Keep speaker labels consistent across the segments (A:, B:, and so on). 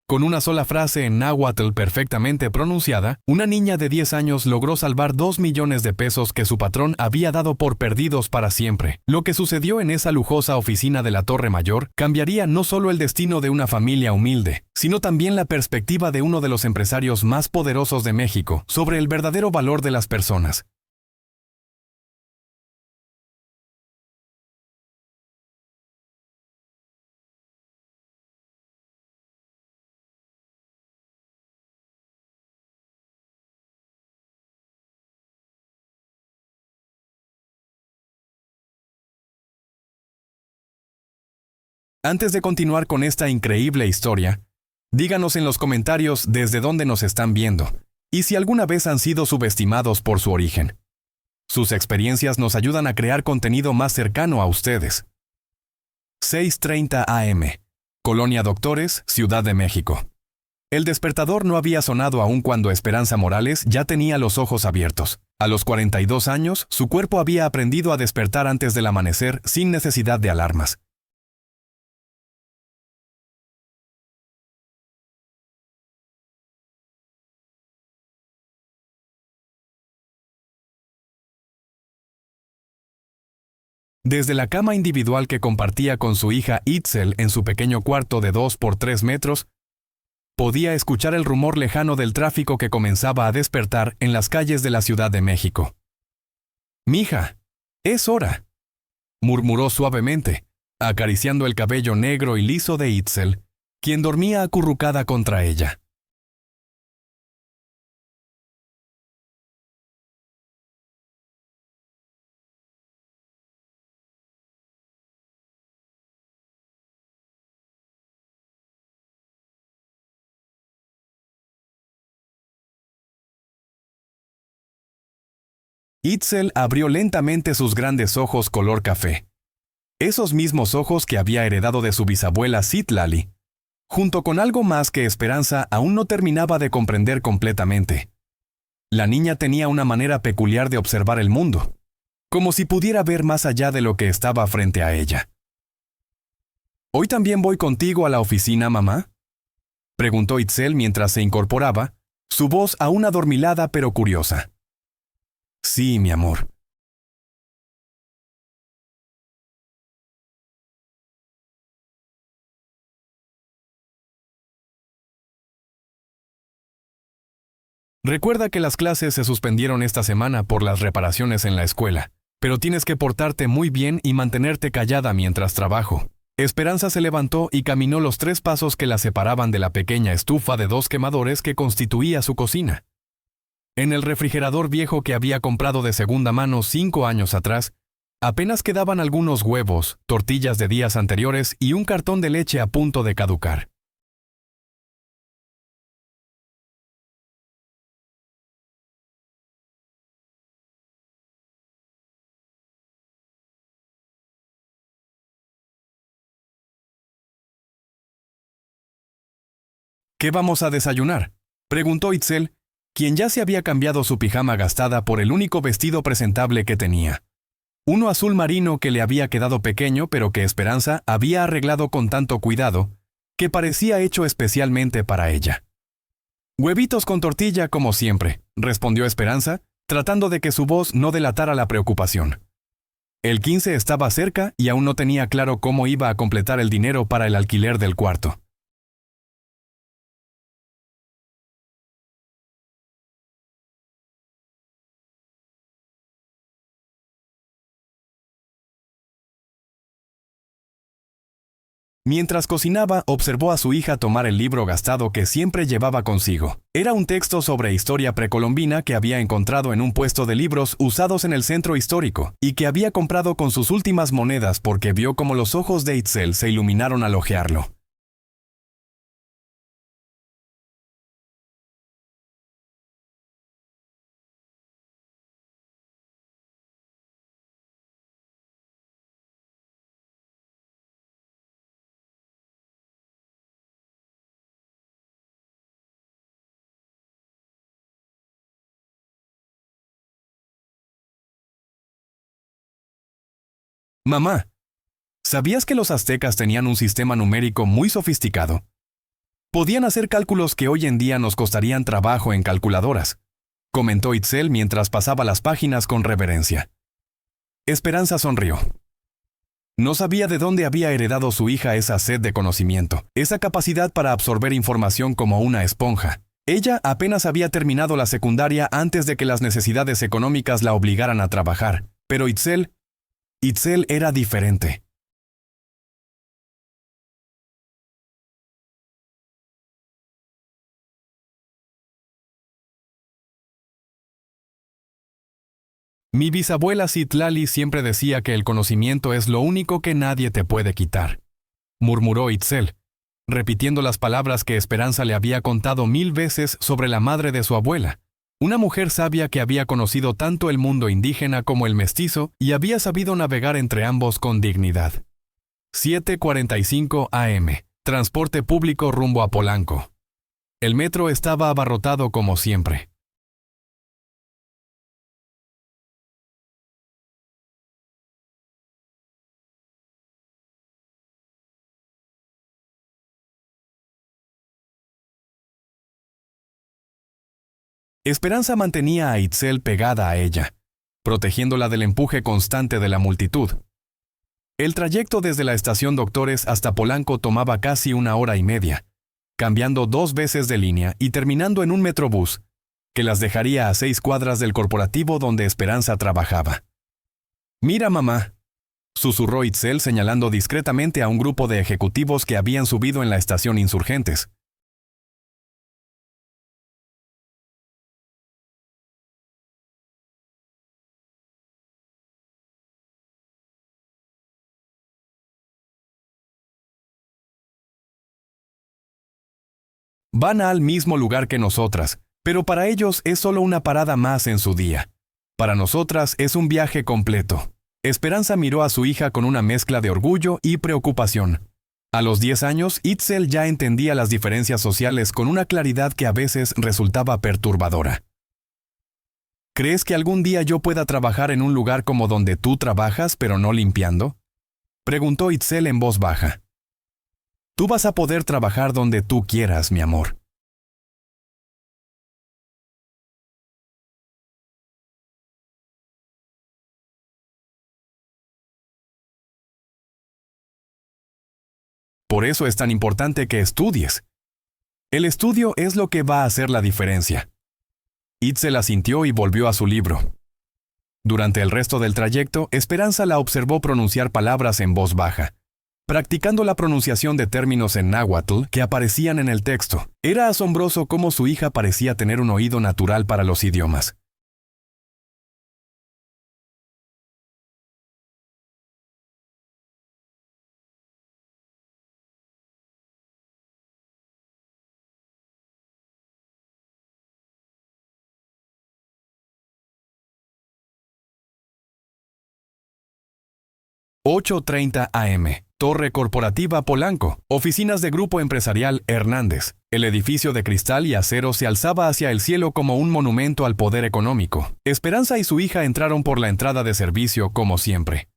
A: Con una sola frase en náhuatl perfectamente pronunciada, una niña de 10 años logró salvar 2 millones de pesos que su patrón había dado por perdidos para siempre. Lo que sucedió en esa lujosa oficina de la Torre Mayor cambiaría no solo el destino de una familia humilde, sino también la perspectiva de uno de los empresarios más poderosos de México sobre el verdadero valor de las personas. Antes de continuar con esta increíble historia, díganos en los comentarios desde dónde nos están viendo y si alguna vez han sido subestimados por su origen. Sus experiencias nos ayudan a crear contenido más cercano a ustedes. 6:30 a.m. Colonia Doctores, Ciudad de México. El despertador no había sonado aún cuando Esperanza Morales ya tenía los ojos abiertos. A los 42 años, su cuerpo había aprendido a despertar antes del amanecer sin necesidad de alarmas. Desde la cama individual que compartía con su hija Itzel en su pequeño cuarto de 2 por 3 metros, podía escuchar el rumor lejano del tráfico que comenzaba a despertar en las calles de la Ciudad de México. «Mija, es hora», murmuró suavemente, acariciando el cabello negro y liso de Itzel, quien dormía acurrucada contra ella. Itzel abrió lentamente sus grandes ojos color café. Esos mismos ojos que había heredado de su bisabuela Citlali, junto con algo más que Esperanza aún no terminaba de comprender completamente. La niña tenía una manera peculiar de observar el mundo, como si pudiera ver más allá de lo que estaba frente a ella. «¿Hoy también voy contigo a la oficina, mamá?», preguntó Itzel mientras se incorporaba, su voz aún adormilada pero curiosa. «Sí, mi amor». Recuerda que las clases se suspendieron esta semana por las reparaciones en la escuela, pero tienes que portarte muy bien y mantenerte callada mientras trabajo. Esperanza se levantó y caminó los 3 pasos que la separaban de la pequeña estufa de 2 quemadores que constituía su cocina. En el refrigerador viejo que había comprado de segunda mano 5 años atrás, apenas quedaban algunos huevos, tortillas de días anteriores y un cartón de leche a punto de caducar. «¿Qué vamos a desayunar?», preguntó Itzel, quien ya se había cambiado su pijama gastada por el único vestido presentable que tenía. Uno azul marino que le había quedado pequeño pero que Esperanza había arreglado con tanto cuidado, que parecía hecho especialmente para ella. «Huevitos con tortilla como siempre», respondió Esperanza, tratando de que su voz no delatara la preocupación. El 15 estaba cerca y aún no tenía claro cómo iba a completar el dinero para el alquiler del cuarto. Mientras cocinaba, observó a su hija tomar el libro gastado que siempre llevaba consigo. Era un texto sobre historia precolombina que había encontrado en un puesto de libros usados en el centro histórico, y que había comprado con sus últimas monedas porque vio cómo los ojos de Itzel se iluminaron al hojearlo. «Mamá, ¿sabías que los aztecas tenían un sistema numérico muy sofisticado? Podían hacer cálculos que hoy en día nos costarían trabajo en calculadoras, comentó Itzel mientras pasaba las páginas con reverencia. Esperanza sonrió. No sabía de dónde había heredado su hija esa sed de conocimiento, esa capacidad para absorber información como una esponja. Ella apenas había terminado la secundaria antes de que las necesidades económicas la obligaran a trabajar, pero Itzel era diferente. Mi bisabuela Citlali siempre decía que el conocimiento es lo único que nadie te puede quitar, murmuró Itzel, repitiendo las palabras que Esperanza le había contado 1000 veces sobre la madre de su abuela, una mujer sabia que había conocido tanto el mundo indígena como el mestizo y había sabido navegar entre ambos con dignidad. 7:45 AM. Transporte público rumbo a Polanco. El metro estaba abarrotado como siempre. Esperanza mantenía a Itzel pegada a ella, protegiéndola del empuje constante de la multitud. El trayecto desde la estación Doctores hasta Polanco tomaba casi 1 hora y media, cambiando 2 veces de línea y terminando en un metrobús, que las dejaría a 6 cuadras del corporativo donde Esperanza trabajaba. «Mira, mamá», susurró Itzel señalando discretamente a un grupo de ejecutivos que habían subido en la estación Insurgentes. Van al mismo lugar que nosotras, pero para ellos es solo una parada más en su día. Para nosotras es un viaje completo. Esperanza miró a su hija con una mezcla de orgullo y preocupación. A los 10 años, Itzel ya entendía las diferencias sociales con una claridad que a veces resultaba perturbadora. ¿Crees que algún día yo pueda trabajar en un lugar como donde tú trabajas, pero no limpiando?, preguntó Itzel en voz baja. Tú vas a poder trabajar donde tú quieras, mi amor. Por eso es tan importante que estudies. El estudio es lo que va a hacer la diferencia. Itzel asintió y volvió a su libro. Durante el resto del trayecto, Esperanza la observó pronunciar palabras en voz baja, practicando la pronunciación de términos en náhuatl que aparecían en el texto. Era asombroso cómo su hija parecía tener un oído natural para los idiomas. «8:30 AM. Torre Corporativa Polanco. Oficinas de Grupo Empresarial Hernández. El edificio de cristal y acero se alzaba hacia el cielo como un monumento al poder económico. Esperanza y su hija entraron por la entrada de servicio como siempre.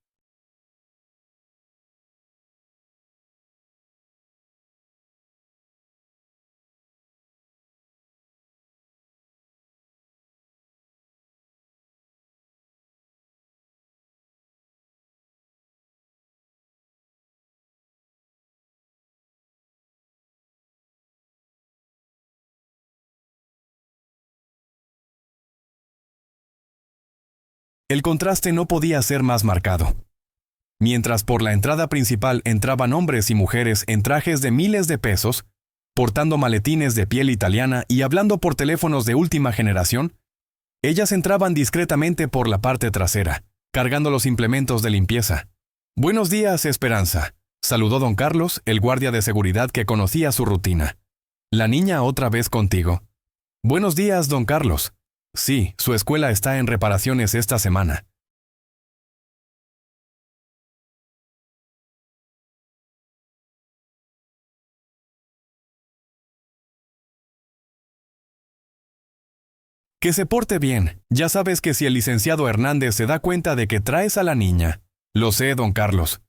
A: El contraste no podía ser más marcado. Mientras por la entrada principal entraban hombres y mujeres en trajes de miles de pesos, portando maletines de piel italiana y hablando por teléfonos de última generación, ellas entraban discretamente por la parte trasera, cargando los implementos de limpieza. «Buenos días, Esperanza», saludó don Carlos, el guardia de seguridad que conocía su rutina. «¿La niña otra vez contigo?» «Buenos días, don Carlos. Sí, su escuela está en reparaciones esta semana». «Que se porte bien. Ya sabes que si el licenciado Hernández se da cuenta de que traes a la niña». «Lo sé, don Carlos.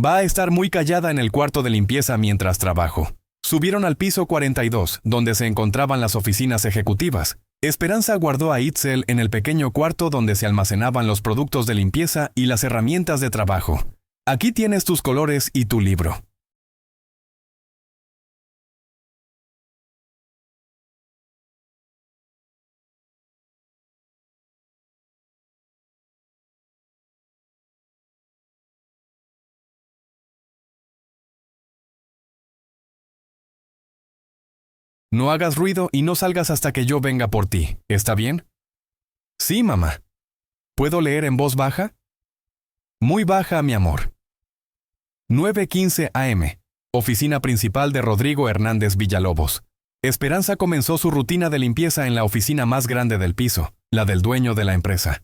A: Va a estar muy callada en el cuarto de limpieza mientras trabajo. Subieron al piso 42, donde se encontraban las oficinas ejecutivas. Esperanza guardó a Itzel en el pequeño cuarto donde se almacenaban los productos de limpieza y las herramientas de trabajo. Aquí tienes tus colores y tu libro. No hagas ruido y no salgas hasta que yo venga por ti, ¿está bien? Sí, mamá. ¿Puedo leer en voz baja? Muy baja, mi amor. 9:15 a.m. Oficina principal de Rodrigo Hernández Villalobos. Esperanza comenzó su rutina de limpieza en la oficina más grande del piso, la del dueño de la empresa.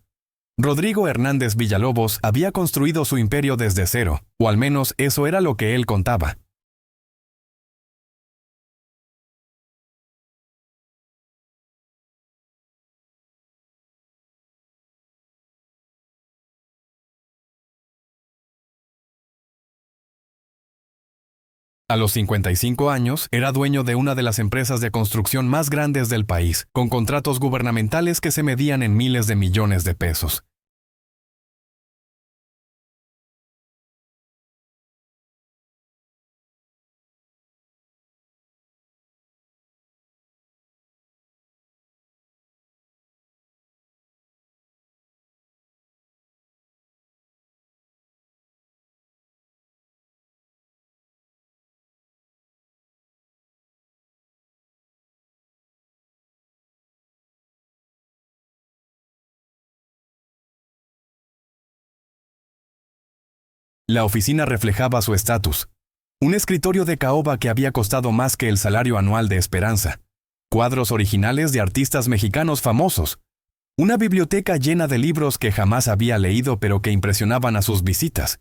A: Rodrigo Hernández Villalobos había construido su imperio desde cero, o al menos eso era lo que él contaba. A los 55 años, era dueño de una de las empresas de construcción más grandes del país, con contratos gubernamentales que se medían en miles de millones de pesos. La oficina reflejaba su estatus. Un escritorio de caoba que había costado más que el salario anual de Esperanza. Cuadros originales de artistas mexicanos famosos. Una biblioteca llena de libros que jamás había leído pero que impresionaban a sus visitas.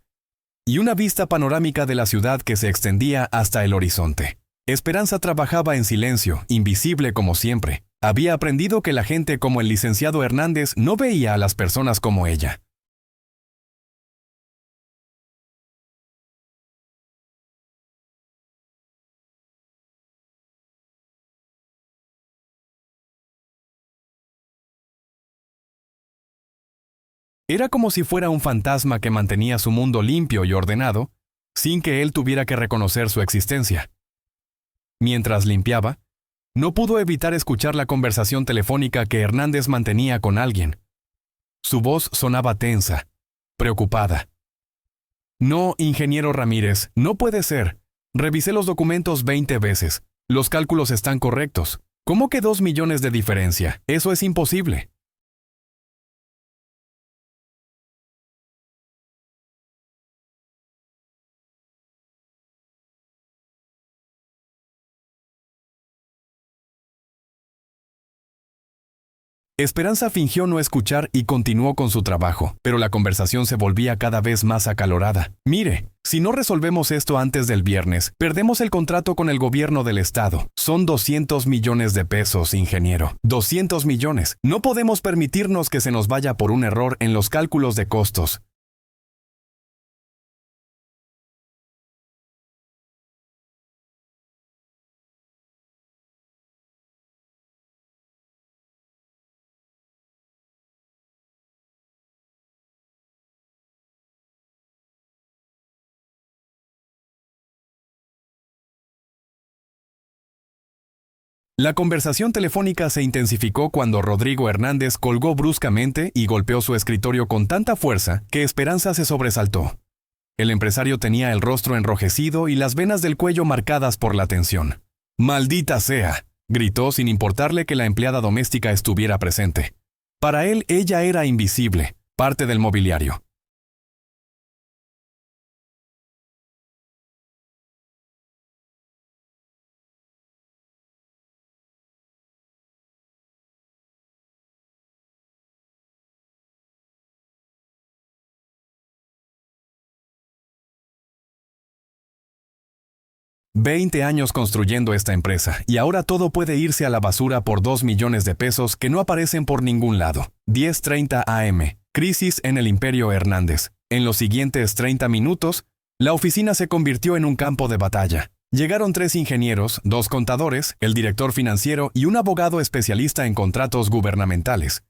A: Y una vista panorámica de la ciudad que se extendía hasta el horizonte. Esperanza trabajaba en silencio, invisible como siempre. Había aprendido que la gente como el licenciado Hernández no veía a las personas como ella. Era como si fuera un fantasma que mantenía su mundo limpio y ordenado, sin que él tuviera que reconocer su existencia. Mientras limpiaba, no pudo evitar escuchar la conversación telefónica que Hernández mantenía con alguien. Su voz sonaba tensa, preocupada. No, ingeniero Ramírez, no puede ser. Revisé los documentos 20 veces. Los cálculos están correctos. ¿Cómo que 2 millones de diferencia? Eso es imposible. Esperanza fingió no escuchar y continuó con su trabajo, pero la conversación se volvía cada vez más acalorada. Mire, si no resolvemos esto antes del viernes, perdemos el contrato con el gobierno del estado. Son 200 millones de pesos, ingeniero. 200 millones. No podemos permitirnos que se nos vaya por un error en los cálculos de costos. La conversación telefónica se intensificó cuando Rodrigo Hernández colgó bruscamente y golpeó su escritorio con tanta fuerza que Esperanza se sobresaltó. El empresario tenía el rostro enrojecido y las venas del cuello marcadas por la tensión. ¡Maldita sea!, gritó sin importarle que la empleada doméstica estuviera presente. Para él, ella era invisible, parte del mobiliario. 20 años construyendo esta empresa, y ahora todo puede irse a la basura por 2 millones de pesos que no aparecen por ningún lado. 10:30 a.m. Crisis en el Imperio Hernández. En los siguientes 30 minutos, la oficina se convirtió en un campo de batalla. Llegaron 3 ingenieros, 2 contadores, el director financiero y un abogado especialista en contratos gubernamentales.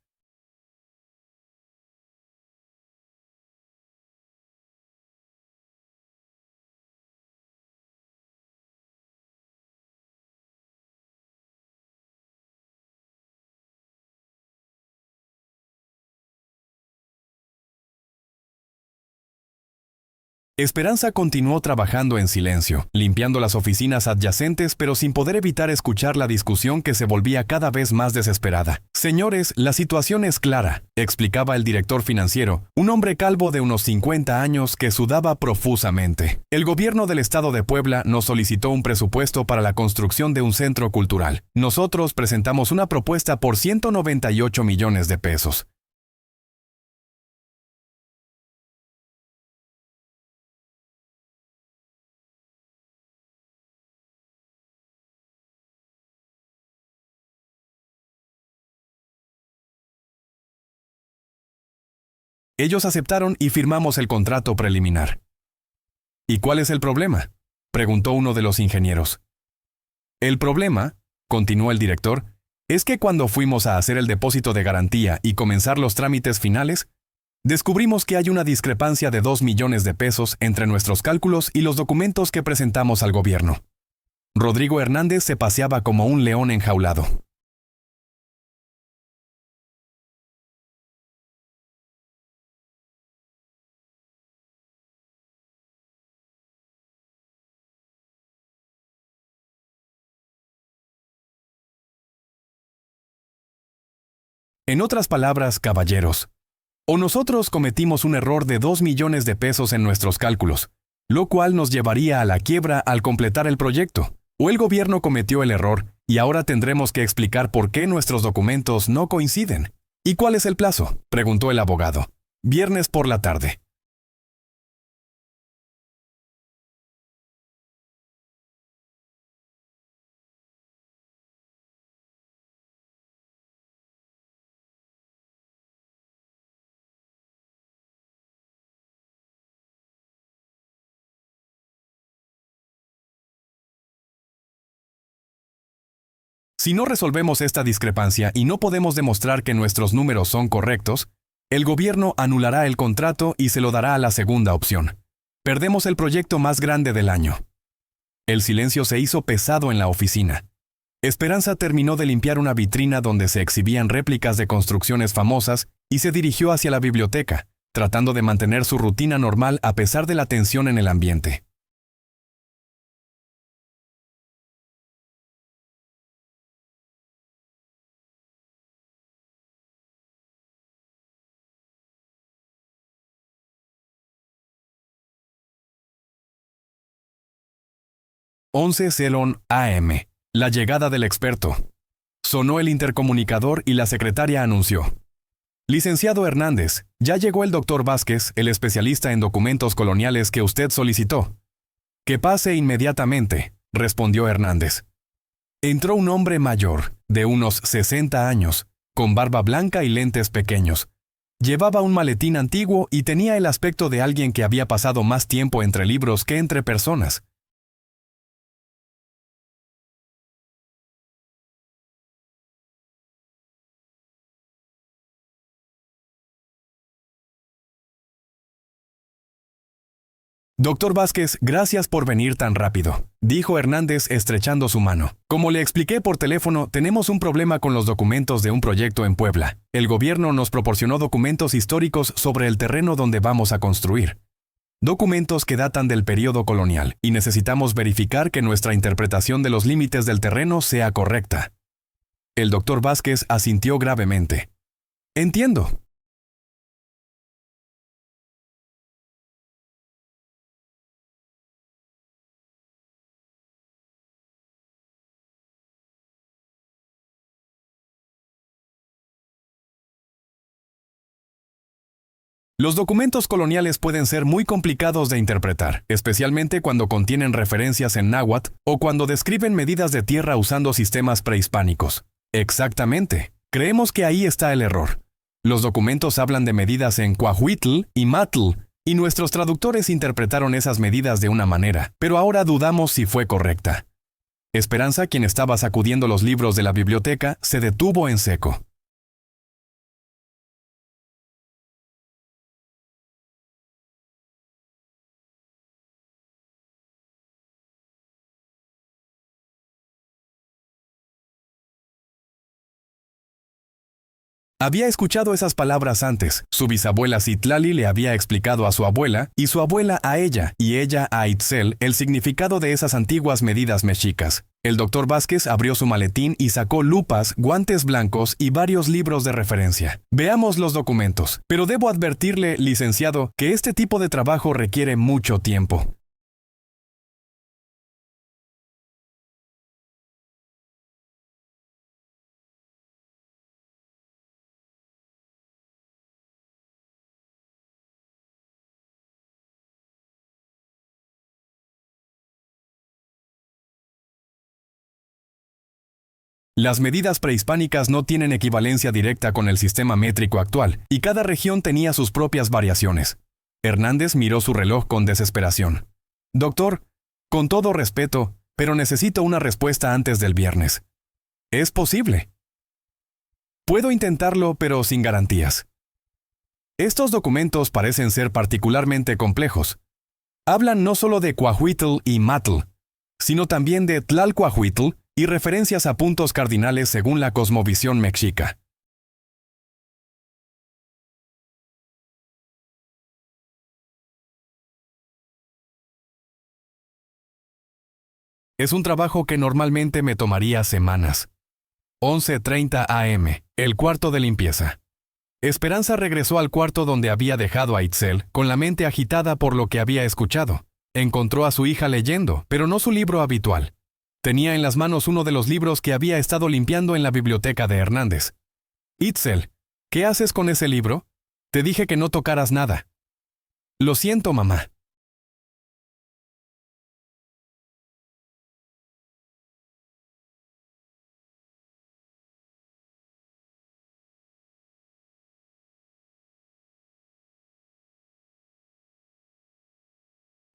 A: Esperanza continuó trabajando en silencio, limpiando las oficinas adyacentes, pero sin poder evitar escuchar la discusión que se volvía cada vez más desesperada. Señores, la situación es clara, explicaba el director financiero, un hombre calvo de unos 50 años que sudaba profusamente. El gobierno del estado de Puebla nos solicitó un presupuesto para la construcción de un centro cultural. Nosotros presentamos una propuesta por 198 millones de pesos. Ellos aceptaron y firmamos el contrato preliminar. ¿Y cuál es el problema?, preguntó uno de los ingenieros. El problema, continuó el director, es que cuando fuimos a hacer el depósito de garantía y comenzar los trámites finales, descubrimos que hay una discrepancia de 2 millones de pesos entre nuestros cálculos y los documentos que presentamos al gobierno. Rodrigo Hernández se paseaba como un león enjaulado. En otras palabras, caballeros, o nosotros cometimos un error de 2 millones de pesos en nuestros cálculos, lo cual nos llevaría a la quiebra al completar el proyecto, o el gobierno cometió el error y ahora tendremos que explicar por qué nuestros documentos no coinciden. ¿Y cuál es el plazo?, preguntó el abogado. Viernes por la tarde. Si no resolvemos esta discrepancia y no podemos demostrar que nuestros números son correctos, el gobierno anulará el contrato y se lo dará a la segunda opción. Perdemos el proyecto más grande del año. El silencio se hizo pesado en la oficina. Esperanza terminó de limpiar una vitrina donde se exhibían réplicas de construcciones famosas y se dirigió hacia la biblioteca, tratando de mantener su rutina normal a pesar de la tensión en el ambiente. «11 Celon AM. La llegada del experto». Sonó el intercomunicador y la secretaria anunció: «Licenciado Hernández, ya llegó el doctor Vázquez, el especialista en documentos coloniales que usted solicitó». «Que pase inmediatamente», respondió Hernández. Entró un hombre mayor, de unos 60 años, con barba blanca y lentes pequeños. Llevaba un maletín antiguo y tenía el aspecto de alguien que había pasado más tiempo entre libros que entre personas. «Doctor Vázquez, gracias por venir tan rápido», dijo Hernández estrechando su mano. «Como le expliqué por teléfono, tenemos un problema con los documentos de un proyecto en Puebla. El gobierno nos proporcionó documentos históricos sobre el terreno donde vamos a construir. Documentos que datan del periodo colonial, y necesitamos verificar que nuestra interpretación de los límites del terreno sea correcta». El doctor Vázquez asintió gravemente. «Entiendo». Los documentos coloniales pueden ser muy complicados de interpretar, especialmente cuando contienen referencias en náhuatl o cuando describen medidas de tierra usando sistemas prehispánicos. Exactamente. Creemos que ahí está el error. Los documentos hablan de medidas en cuahuitl y matl, y nuestros traductores interpretaron esas medidas de una manera, pero ahora dudamos si fue correcta. Esperanza, quien estaba sacudiendo los libros de la biblioteca, se detuvo en seco. Había escuchado esas palabras antes. Su bisabuela Citlali le había explicado a su abuela, y su abuela a ella, y ella a Itzel, el significado de esas antiguas medidas mexicas. El doctor Vázquez abrió su maletín y sacó lupas, guantes blancos y varios libros de referencia. Veamos los documentos. Pero debo advertirle, licenciado, que este tipo de trabajo requiere mucho tiempo. Las medidas prehispánicas no tienen equivalencia directa con el sistema métrico actual, y cada región tenía sus propias variaciones. Hernández miró su reloj con desesperación. Doctor, con todo respeto, pero necesito una respuesta antes del viernes. ¿Es posible? Puedo intentarlo, pero sin garantías. Estos documentos parecen ser particularmente complejos. Hablan no solo de Coahuitl y Matl, sino también de Tlalcoahuitl y referencias a puntos cardinales según la cosmovisión mexica. Es un trabajo que normalmente me tomaría semanas. 11:30 a.m., el cuarto de limpieza. Esperanza regresó al cuarto donde había dejado a Itzel, con la mente agitada por lo que había escuchado. Encontró a su hija leyendo, pero no su libro habitual. Tenía en las manos uno de los libros que había estado limpiando en la biblioteca de Hernández. Itzel, ¿qué haces con ese libro? Te dije que no tocaras nada. Lo siento, mamá.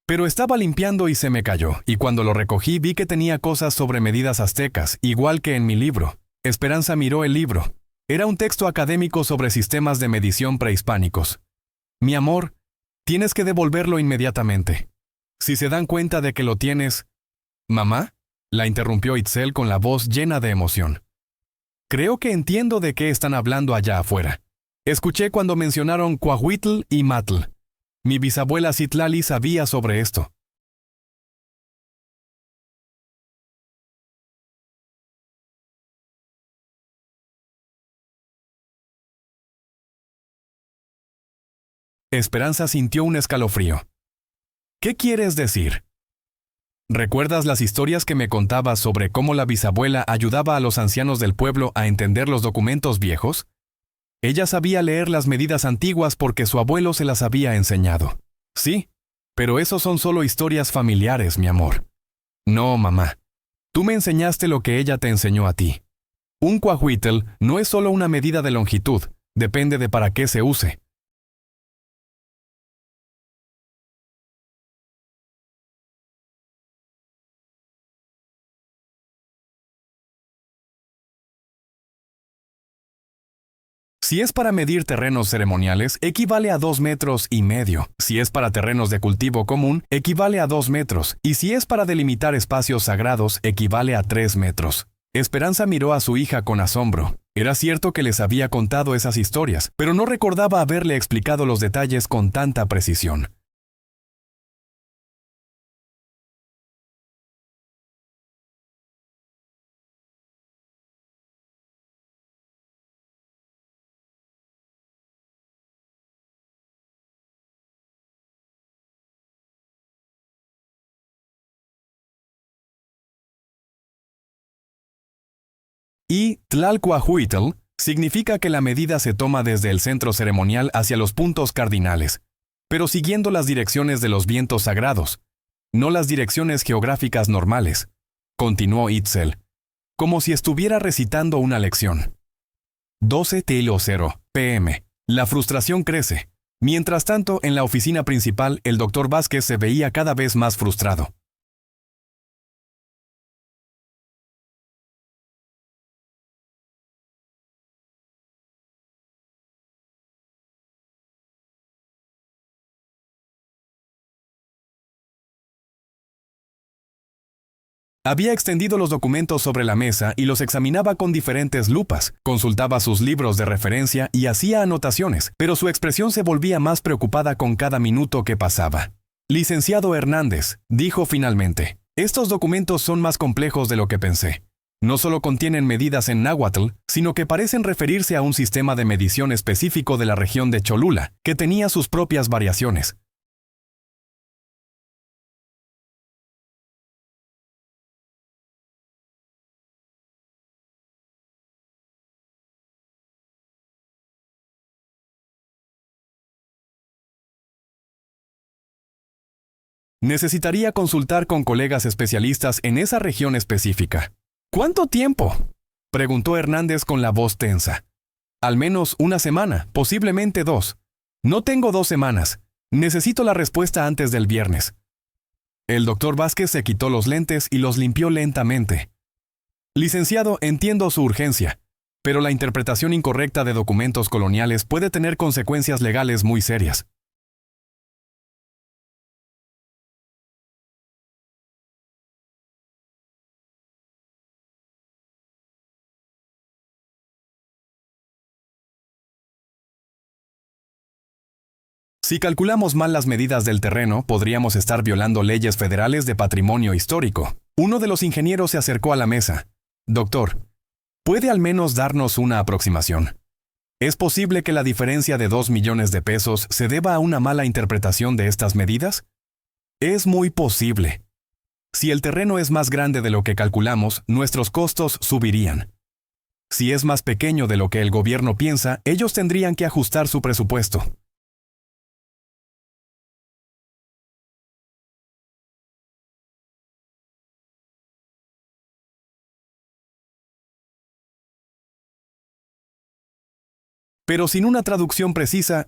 A: Pero estaba limpiando y se me cayó, y cuando lo recogí vi que tenía cosas sobre medidas aztecas, igual que en mi libro. Esperanza miró el libro. Era un texto académico sobre sistemas de medición prehispánicos. Mi amor, tienes que devolverlo inmediatamente. Si se dan cuenta de que lo tienes... ¿Mamá? La interrumpió Itzel con la voz llena de emoción. Creo que entiendo de qué están hablando allá afuera. Escuché cuando mencionaron Coahuitl y Matl. Mi bisabuela Citlali sabía sobre esto. Esperanza sintió un escalofrío. ¿Qué quieres decir? ¿Recuerdas las historias que me contabas sobre cómo la bisabuela ayudaba a los ancianos del pueblo a entender los documentos viejos? Ella sabía leer las medidas antiguas porque su abuelo se las había enseñado. Sí, pero esos son solo historias familiares, mi amor. No, mamá. Tú me enseñaste lo que ella te enseñó a ti. Un coahuitl no es solo una medida de longitud, depende de para qué se use. Si es para medir terrenos ceremoniales, equivale a 2,5 metros. Si es para terrenos de cultivo común, equivale a 2 metros. Y si es para delimitar espacios sagrados, equivale a 3 metros. Esperanza miró a su hija con asombro. Era cierto que les había contado esas historias, pero no recordaba haberle explicado los detalles con tanta precisión. Y Tlalcoahuitl significa que la medida se toma desde el centro ceremonial hacia los puntos cardinales, pero siguiendo las direcciones de los vientos sagrados, no las direcciones geográficas normales, continuó Itzel, como si estuviera recitando una lección. 12:00 p.m. La frustración crece. Mientras tanto, en la oficina principal, el doctor Vázquez se veía cada vez más frustrado. Había extendido los documentos sobre la mesa y los examinaba con diferentes lupas, consultaba sus libros de referencia y hacía anotaciones, pero su expresión se volvía más preocupada con cada minuto que pasaba. Licenciado Hernández, dijo finalmente, estos documentos son más complejos de lo que pensé. No solo contienen medidas en náhuatl, sino que parecen referirse a un sistema de medición específico de la región de Cholula, que tenía sus propias variaciones. Necesitaría consultar con colegas especialistas en esa región específica. ¿Cuánto tiempo?, preguntó Hernández con la voz tensa. Al menos una semana, posiblemente 2. No tengo 2 semanas. Necesito la respuesta antes del viernes. El doctor Vázquez se quitó los lentes y los limpió lentamente. Licenciado, entiendo su urgencia, pero la interpretación incorrecta de documentos coloniales puede tener consecuencias legales muy serias. Si calculamos mal las medidas del terreno, podríamos estar violando leyes federales de patrimonio histórico. Uno de los ingenieros se acercó a la mesa. Doctor, ¿puede al menos darnos una aproximación? ¿Es posible que la diferencia de 2 millones de pesos se deba a una mala interpretación de estas medidas? Es muy posible. Si el terreno es más grande de lo que calculamos, nuestros costos subirían. Si es más pequeño de lo que el gobierno piensa, ellos tendrían que ajustar su presupuesto. Pero sin una traducción precisa,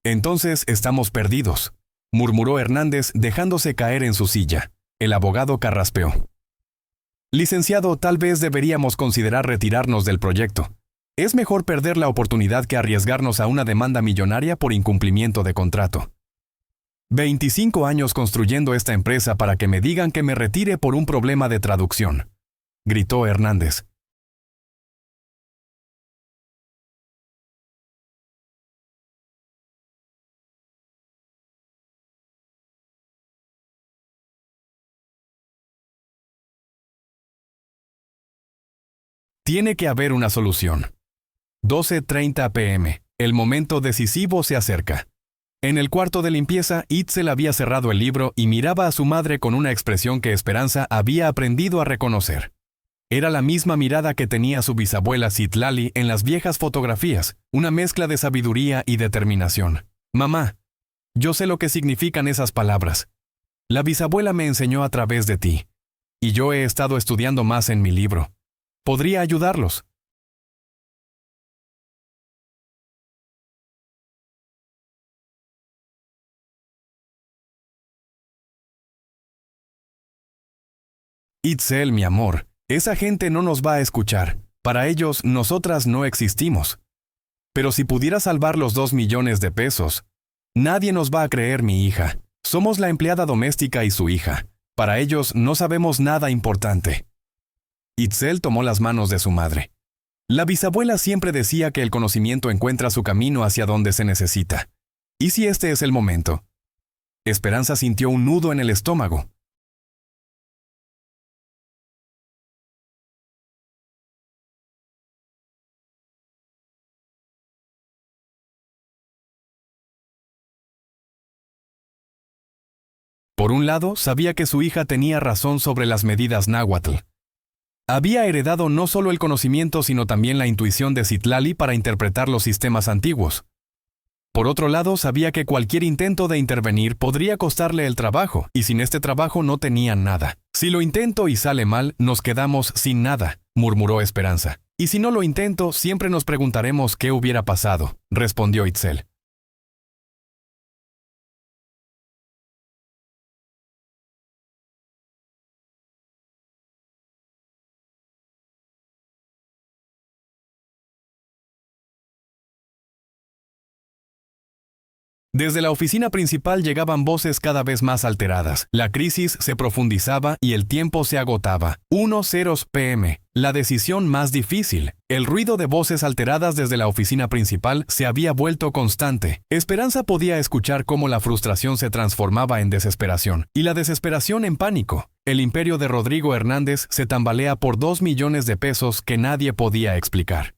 A: entonces estamos perdidos, murmuró Hernández dejándose caer en su silla. El abogado carraspeó. Licenciado, tal vez deberíamos considerar retirarnos del proyecto. Es mejor perder la oportunidad que arriesgarnos a una demanda millonaria por incumplimiento de contrato. 25 años construyendo esta empresa para que me digan que me retire por un problema de traducción, gritó Hernández. Tiene que haber una solución. 12:30 p.m. El momento decisivo se acerca. En el cuarto de limpieza, Itzel había cerrado el libro y miraba a su madre con una expresión que Esperanza había aprendido a reconocer. Era la misma mirada que tenía su bisabuela Citlali en las viejas fotografías, una mezcla de sabiduría y determinación. Mamá, yo sé lo que significan esas palabras. La bisabuela me enseñó a través de ti. Y yo he estado estudiando más en mi libro. ¿Podría ayudarlos? Itzel, mi amor, esa gente no nos va a escuchar. Para ellos, nosotras no existimos. Pero si pudiera salvar los 2 millones de pesos, nadie nos va a creer, mi hija. Somos la empleada doméstica y su hija. Para ellos no sabemos nada importante. Itzel tomó las manos de su madre. La bisabuela siempre decía que el conocimiento encuentra su camino hacia donde se necesita. ¿Y si este es el momento? Esperanza sintió un nudo en el estómago. Por un lado, sabía que su hija tenía razón sobre las medidas náhuatl. Había heredado no solo el conocimiento, sino también la intuición de Citlali para interpretar los sistemas antiguos. Por otro lado, sabía que cualquier intento de intervenir podría costarle el trabajo, y sin este trabajo no tenían nada. Si lo intento y sale mal, nos quedamos sin nada, murmuró Esperanza. Y si no lo intento, siempre nos preguntaremos qué hubiera pasado, respondió Itzel. Desde la oficina principal llegaban voces cada vez más alteradas. La crisis se profundizaba y el tiempo se agotaba. 1:00 p.m. La decisión más difícil. El ruido de voces alteradas desde la oficina principal se había vuelto constante. Esperanza podía escuchar cómo la frustración se transformaba en desesperación y la desesperación en pánico. El imperio de Rodrigo Hernández se tambalea por 2 millones de pesos que nadie podía explicar.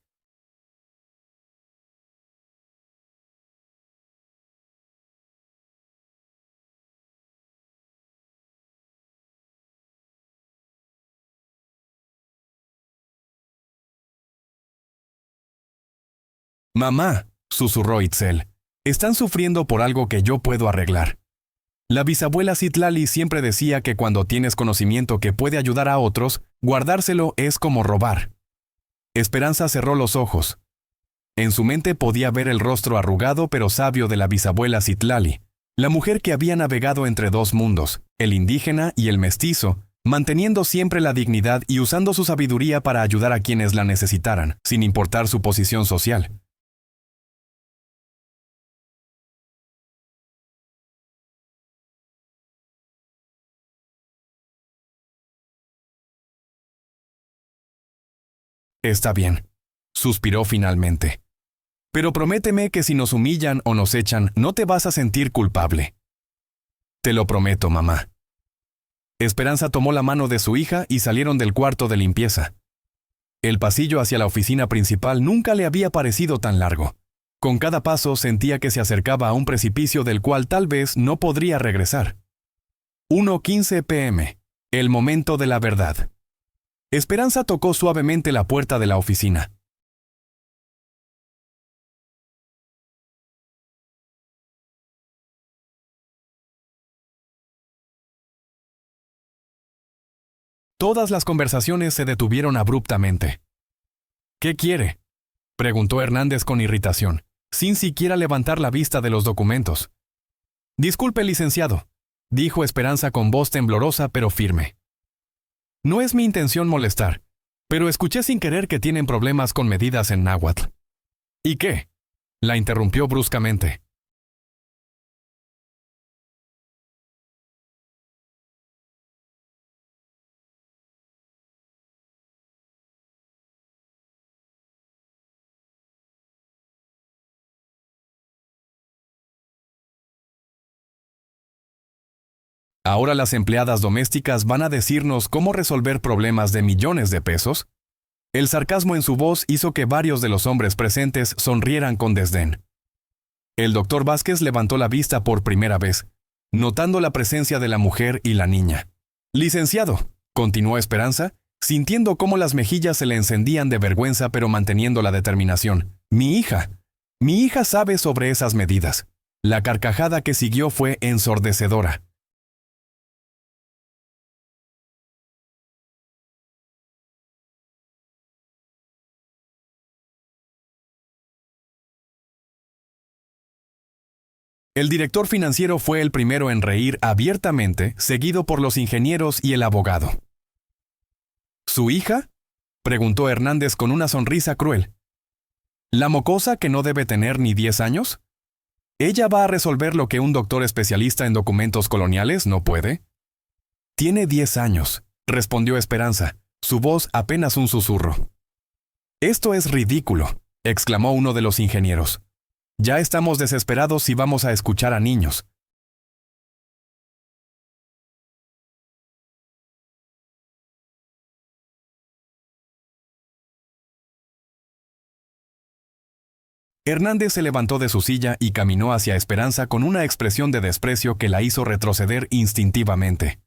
A: Mamá, susurró Itzel, están sufriendo por algo que yo puedo arreglar. La bisabuela Citlali siempre decía que cuando tienes conocimiento que puede ayudar a otros, guardárselo es como robar. Esperanza cerró los ojos. En su mente podía ver el rostro arrugado pero sabio de la bisabuela Citlali, la mujer que había navegado entre dos mundos, el indígena y el mestizo, manteniendo siempre la dignidad y usando su sabiduría para ayudar a quienes la necesitaran, sin importar su posición social. Está bien, suspiró finalmente. Pero prométeme que si nos humillan o nos echan, no te vas a sentir culpable. Te lo prometo, mamá. Esperanza tomó la mano de su hija y salieron del cuarto de limpieza. El pasillo hacia la oficina principal nunca le había parecido tan largo. Con cada paso sentía que se acercaba a un precipicio del cual tal vez no podría regresar. 1:15 p.m. El momento de la verdad. Esperanza tocó suavemente la puerta de la oficina. Todas las conversaciones se detuvieron abruptamente. ¿Qué quiere?, preguntó Hernández con irritación, sin siquiera levantar la vista de los documentos. Disculpe, licenciado, dijo Esperanza con voz temblorosa pero firme. No es mi intención molestar, pero escuché sin querer que tienen problemas con medidas en náhuatl. ¿Y qué?, la interrumpió bruscamente. ¿Ahora las empleadas domésticas van a decirnos cómo resolver problemas de millones de pesos? El sarcasmo en su voz hizo que varios de los hombres presentes sonrieran con desdén. El doctor Vázquez levantó la vista por primera vez, notando la presencia de la mujer y la niña. Licenciado, continuó Esperanza, sintiendo cómo las mejillas se le encendían de vergüenza pero manteniendo la determinación. Mi hija sabe sobre esas medidas. La carcajada que siguió fue ensordecedora. El director financiero fue el primero en reír abiertamente, seguido por los ingenieros y el abogado. ¿Su hija?, preguntó Hernández con una sonrisa cruel. ¿La mocosa que no debe tener ni 10 años? ¿Ella va a resolver lo que un doctor especialista en documentos coloniales no puede? Tiene 10 años, respondió Esperanza, su voz apenas un susurro. Esto es ridículo, exclamó uno de los ingenieros. Ya estamos desesperados si vamos a escuchar a niños. Hernández se levantó de su silla y caminó hacia Esperanza con una expresión de desprecio que la hizo retroceder instintivamente.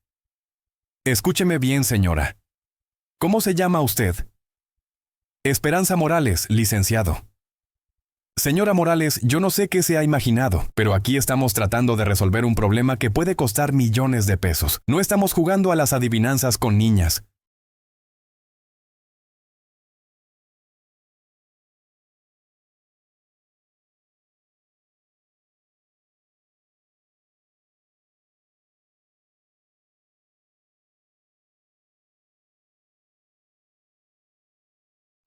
A: Escúcheme bien, señora. ¿Cómo se llama usted? Esperanza Morales, licenciado. Señora Morales, yo no sé qué se ha imaginado, pero aquí estamos tratando de resolver un problema que puede costar millones de pesos. No estamos jugando a las adivinanzas con niñas.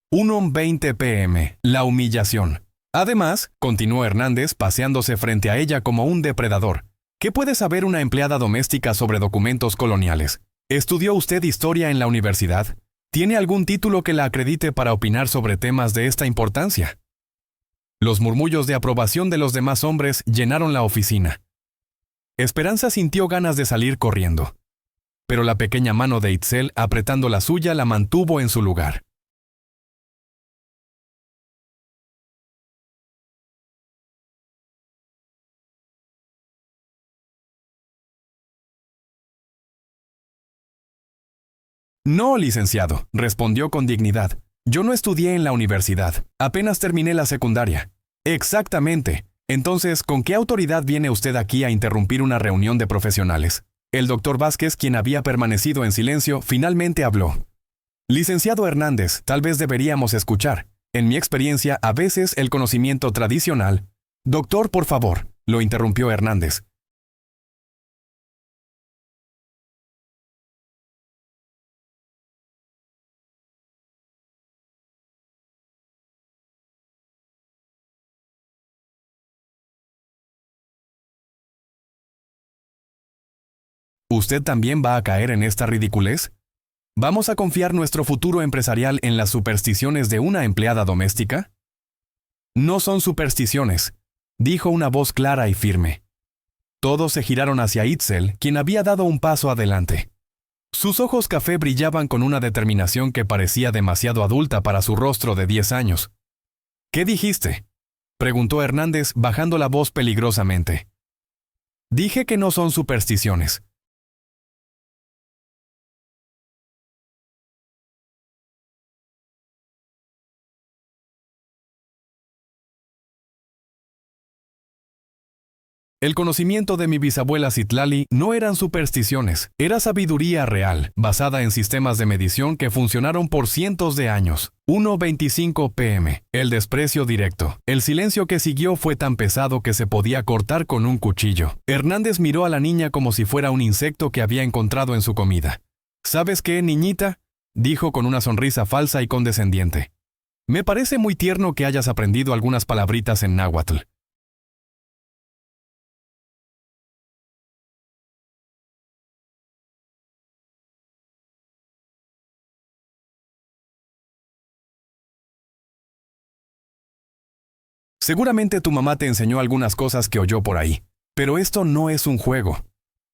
A: Uno 20 p.m. La humillación. Además, continuó Hernández paseándose frente a ella como un depredador, ¿qué puede saber una empleada doméstica sobre documentos coloniales? ¿Estudió usted historia en la universidad? ¿Tiene algún título que la acredite para opinar sobre temas de esta importancia? Los murmullos de aprobación de los demás hombres llenaron la oficina. Esperanza sintió ganas de salir corriendo, pero la pequeña mano de Itzel, apretando la suya, la mantuvo en su lugar. No, licenciado, respondió con dignidad. Yo no estudié en la universidad, apenas terminé la secundaria. Exactamente. Entonces, ¿con qué autoridad viene usted aquí a interrumpir una reunión de profesionales? El doctor Vázquez, quien había permanecido en silencio, finalmente habló. Licenciado Hernández, tal vez deberíamos escuchar. En mi experiencia, a veces el conocimiento tradicional... Doctor, por favor, lo interrumpió Hernández. ¿Usted también va a caer en esta ridiculez? ¿Vamos a confiar nuestro futuro empresarial en las supersticiones de una empleada doméstica? No son supersticiones, dijo una voz clara y firme. Todos se giraron hacia Itzel, quien había dado un paso adelante. Sus ojos café brillaban con una determinación que parecía demasiado adulta para su rostro de 10 años. ¿Qué dijiste?, preguntó Hernández, bajando la voz peligrosamente. Dije que no son supersticiones. El conocimiento de mi bisabuela Citlali no eran supersticiones, era sabiduría real, basada en sistemas de medición que funcionaron por cientos de años. 1:25 p.m. El desprecio directo. El silencio que siguió fue tan pesado que se podía cortar con un cuchillo. Hernández miró a la niña como si fuera un insecto que había encontrado en su comida. ¿Sabes qué, niñita?, dijo con una sonrisa falsa y condescendiente. Me parece muy tierno que hayas aprendido algunas palabritas en náhuatl. Seguramente tu mamá te enseñó algunas cosas que oyó por ahí, pero esto no es un juego.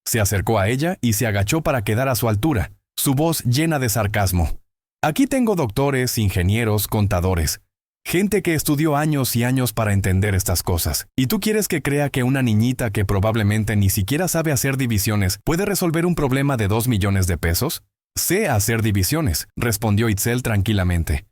A: Se acercó a ella y se agachó para quedar a su altura, su voz llena de sarcasmo. Aquí tengo doctores, ingenieros, contadores, gente que estudió años y años para entender estas cosas. ¿Y tú quieres que crea que una niñita que probablemente ni siquiera sabe hacer divisiones puede resolver un problema de 2 millones de pesos? Sé hacer divisiones, respondió Itzel tranquilamente.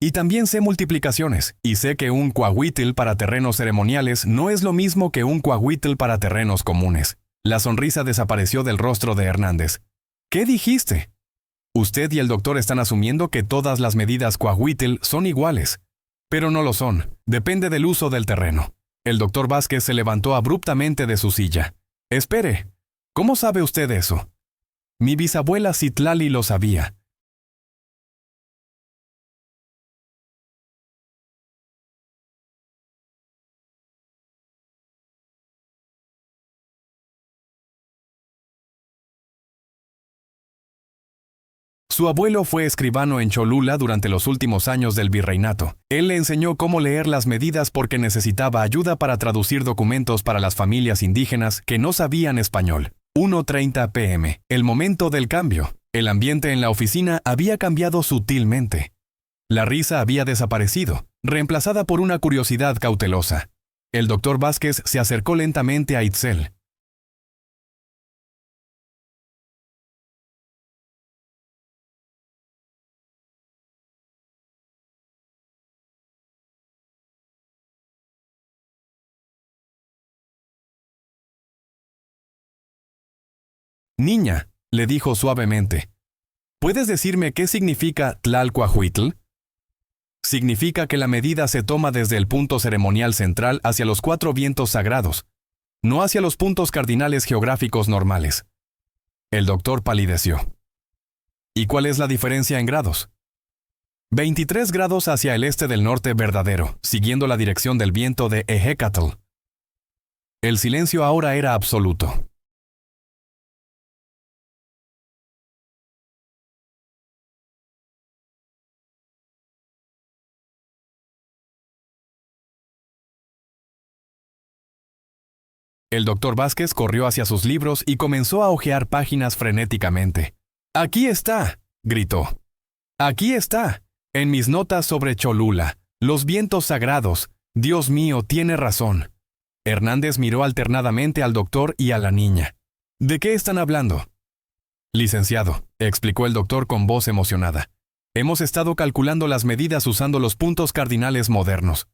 A: Y también sé multiplicaciones, y sé que un cuahuitl para terrenos ceremoniales no es lo mismo que un cuahuitl para terrenos comunes. La sonrisa desapareció del rostro de Hernández. ¿Qué dijiste? Usted y el doctor están asumiendo que todas las medidas cuahuitl son iguales. Pero no lo son, depende del uso del terreno. El doctor Vázquez se levantó abruptamente de su silla. Espere, ¿cómo sabe usted eso? Mi bisabuela Citlali lo sabía. Su abuelo fue escribano en Cholula durante los últimos años del virreinato. Él le enseñó cómo leer las medidas porque necesitaba ayuda para traducir documentos para las familias indígenas que no sabían español. 1:30 p.m. El momento del cambio. El ambiente en la oficina había cambiado sutilmente. La risa había desaparecido, reemplazada por una curiosidad cautelosa. El doctor Vázquez se acercó lentamente a Itzel. Niña, le dijo suavemente, ¿puedes decirme qué significa Tlalcuahuitl? Significa que la medida se toma desde el punto ceremonial central hacia los 4 vientos sagrados, no hacia los puntos cardinales geográficos normales. El doctor palideció. ¿Y cuál es la diferencia en grados? 23 grados hacia el este del norte verdadero, siguiendo la dirección del viento de Ehecatl. El silencio ahora era absoluto. El doctor Vázquez corrió hacia sus libros y comenzó a hojear páginas frenéticamente. «¡Aquí está!», gritó. «¡Aquí está! En mis notas sobre Cholula, los vientos sagrados. Dios mío, tiene razón». Hernández miró alternadamente al doctor y a la niña. «¿De qué están hablando?». «Licenciado», explicó el doctor con voz emocionada. «Hemos estado calculando las medidas usando los puntos cardinales modernos.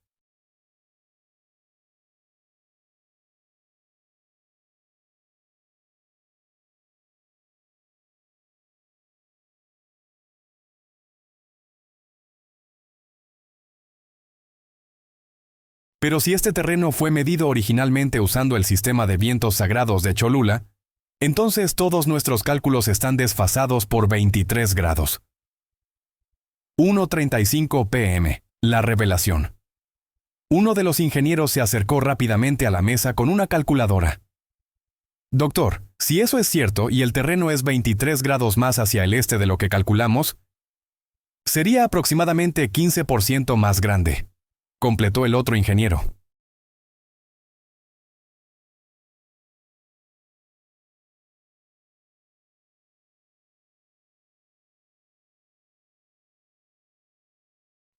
A: Pero si este terreno fue medido originalmente usando el sistema de vientos sagrados de Cholula, entonces todos nuestros cálculos están desfasados por 23 grados. 1:35 p.m. La revelación. Uno de los ingenieros se acercó rápidamente a la mesa con una calculadora. «Doctor, si eso es cierto y el terreno es 23 grados más hacia el este de lo que calculamos, sería aproximadamente 15% más grande», completó el otro ingeniero.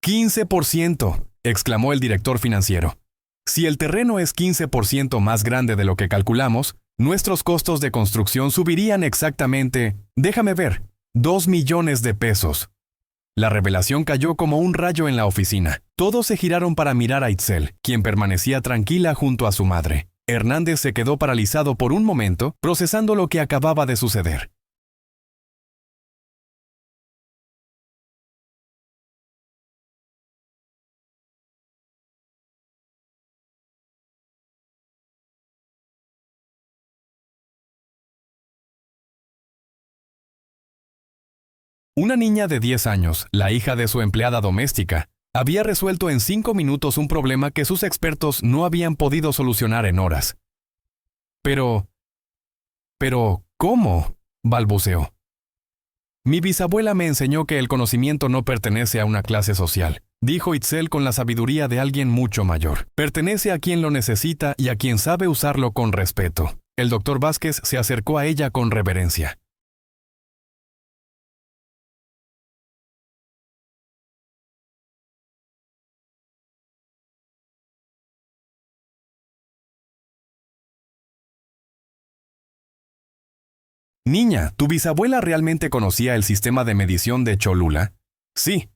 A: «¡15%!», exclamó el director financiero. «Si el terreno es 15% más grande de lo que calculamos, nuestros costos de construcción subirían exactamente, déjame ver, 2 millones de pesos». La revelación cayó como un rayo en la oficina. Todos se giraron para mirar a Itzel, quien permanecía tranquila junto a su madre. Hernández se quedó paralizado por un momento, procesando lo que acababa de suceder. Una niña de 10 años, la hija de su empleada doméstica, había resuelto en 5 minutos un problema que sus expertos no habían podido solucionar en horas. Pero, ¿cómo?, balbuceó. «Mi bisabuela me enseñó que el conocimiento no pertenece a una clase social», dijo Itzel con la sabiduría de alguien mucho mayor. «Pertenece a quien lo necesita y a quien sabe usarlo con respeto». El doctor Vázquez se acercó a ella con reverencia. «Niña, ¿tu bisabuela realmente conocía el sistema de medición de Cholula?». «Sí.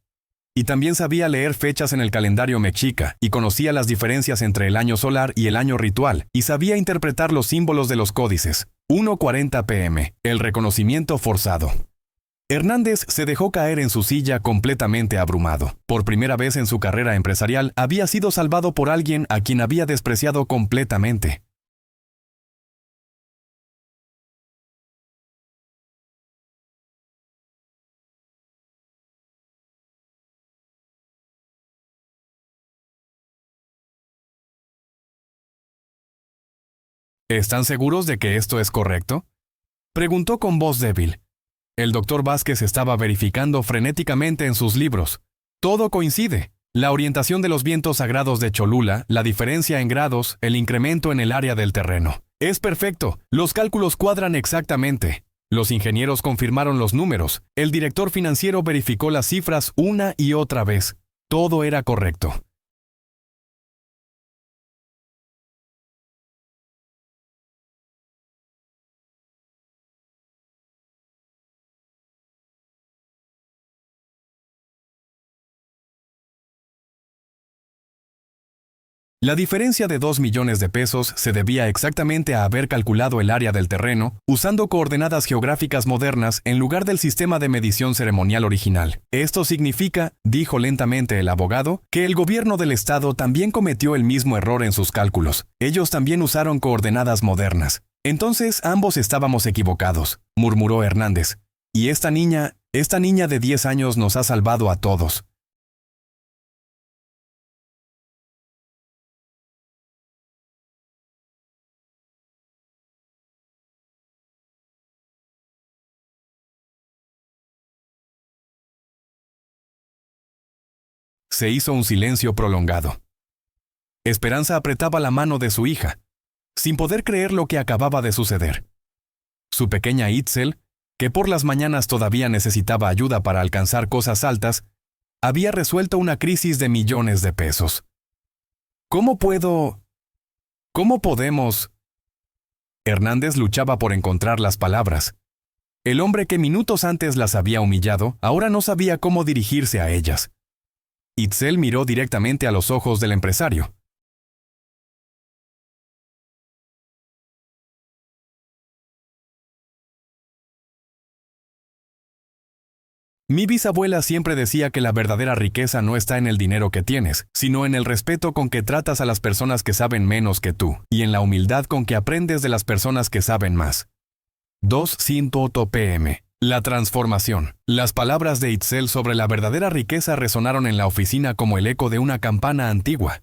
A: Y también sabía leer fechas en el calendario mexica, y conocía las diferencias entre el año solar y el año ritual, y sabía interpretar los símbolos de los códices». 1:40 p.m. El reconocimiento forzado. Hernández se dejó caer en su silla completamente abrumado. Por primera vez en su carrera empresarial, había sido salvado por alguien a quien había despreciado completamente. «¿Están seguros de que esto es correcto?», preguntó con voz débil. El doctor Vázquez estaba verificando frenéticamente en sus libros. «Todo coincide. La orientación de los vientos sagrados de Cholula, la diferencia en grados, el incremento en el área del terreno. Es perfecto. Los cálculos cuadran exactamente». Los ingenieros confirmaron los números. El director financiero verificó las cifras una y otra vez. Todo era correcto. La diferencia de 2 millones de pesos se debía exactamente a haber calculado el área del terreno usando coordenadas geográficas modernas en lugar del sistema de medición ceremonial original. Esto significa, dijo lentamente el abogado, que el gobierno del estado también cometió el mismo error en sus cálculos. Ellos también usaron coordenadas modernas. Entonces ambos estábamos equivocados, murmuró Hernández. Y esta niña de 10 años nos ha salvado a todos. Se hizo un silencio prolongado. Esperanza apretaba la mano de su hija, sin poder creer lo que acababa de suceder. Su pequeña Itzel, que por las mañanas todavía necesitaba ayuda para alcanzar cosas altas, había resuelto una crisis de millones de pesos. ¿Cómo podemos? Hernández luchaba por encontrar las palabras. El hombre que minutos antes las había humillado, ahora no sabía cómo dirigirse a ellas. Itzel miró directamente a los ojos del empresario. Mi bisabuela siempre decía que la verdadera riqueza no está en el dinero que tienes, sino en el respeto con que tratas a las personas que saben menos que tú, y en la humildad con que aprendes de las personas que saben más. 2:00 p.m. La transformación. Las palabras de Itzel sobre la verdadera riqueza resonaron en la oficina como el eco de una campana antigua.